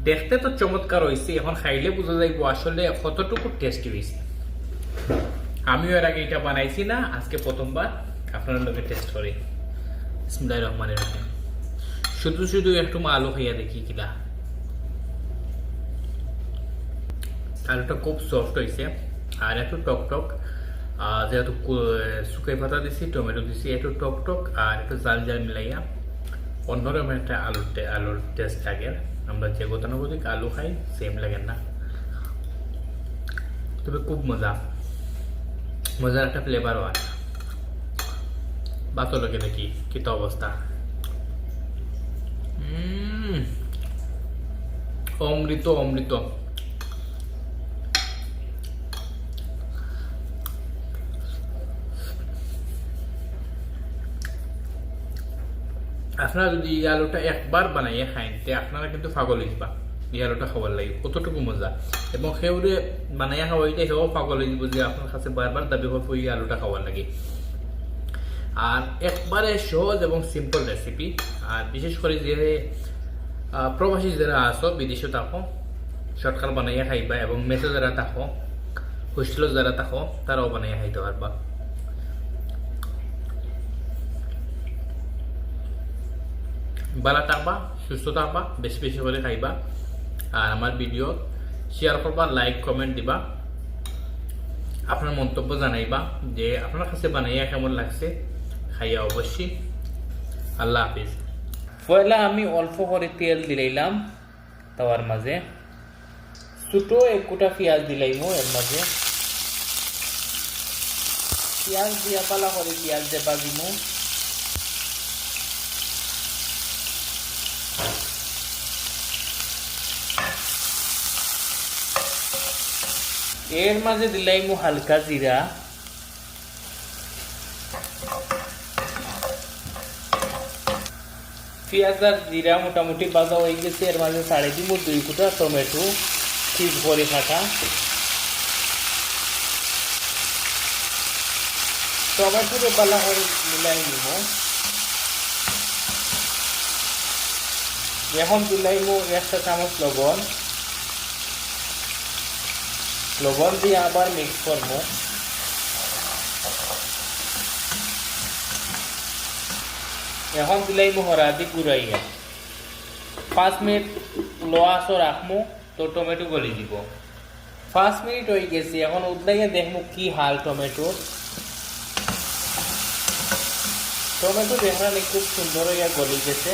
দেখতে তো চমৎকার হয়েছে, এখন খাইলে বোঝা যাইব আসলে কতটুকু টেস্টি হয়েছে। আমিও এর আগে এটা বানাইছি না, আজকে প্রথমবার আপনার লোকে টেস্ট করি। বিসমিল্লাহির রহমানির রহিম। শুধু শুধু একটু আলু খাইয়া দেখি কিনা। আলুটা খুব সফট হয়েছে আর একটু টক টক, যেহেতু শুকাই পাতা দিছি, টমেটো দিছি, একটু টক টক আর একটু জাল জাল মিলাইয়া অন্যরকম একটা আলুর টেস্ট লাগে। আমরা যে গতানুগতিক আলু খাই সেম লাগে না, তবে খুব মজার একটা ফ্লেভারও আছে। বাতো লোকে দেখি কি তো অবস্থা। অমৃত অমৃত। আপনারা যদি এই আলুটা একবার বানাইয়া খাইন তে আপনারা কিন্তু পাগল হইবা। এই আলুটা খাবার লাগে কতটুকু মজা, এবং সেউরে বানাইয়া খাওয়াইতে সেও পাগল হয়ে যাব যে আপনার কাছে বারবার দাবি করবো এই আলুটা খাওয়ার লাগে। আর একবারে সহজ এবং সিম্পল রেসিপি। আর বিশেষ করে যে প্রবাসী যারা আসো, বিদেশে থাকো, শর্টকাট বানাইয়া খাইবা, এবং মেসে যারা থাকো, হোস্টেলে যারা থাকো, তারাও বানাইয়া খাইতে পারবা। ভালো থাকবা, সুস্থ থাকবা, বেশি বেশি করে খাইবা, আর আমার ভিডিও শেয়ার করবা, লাইক কমেন্ট দিবা, আপনার মন্তব্য জানাইবা যে আপনার কাছে বানাইয়া কেমন লাগছে, খাইয়া অবশ্যই। আল্লাহ হাফিজ। পয়লা আমি অল্প করে তেল দিলাইলাম তাওয়ার মাঝে, ছোটো এক কোটা পেঁয়াজ দিলাইমো এর মাঝে। পেঁয়াজ দিয়া পালা করে পেঁয়াজ দিয়ে বাজিমো। এর মাঝে দিলাইমু হালকা জিরা, পেঁয়াজ আর জিরা মোটামুটি বাজা হয়ে গেছে। এর মাঝে ছাড়ে দিব 2 কোটা টমেটো ঠিক করে কাটা। টমেটোরে পালা করে মিলাই নিব। এখন দিলাইমু 1 চা চামচ লবণ দিয়ে আবার মিক্স করব। এখন দিলাইমু হরাদি গুড়াইয়া। 5 মিনিট লো আঁচে রাখমু, তো টমেটো গলি দিব। 5 মিনিট হয়ে গেছে, এখন উদ্দাইয়া দেখমু কি হাল টমেটো দেখা খুব সুন্দর হইয়া গলি গেছে।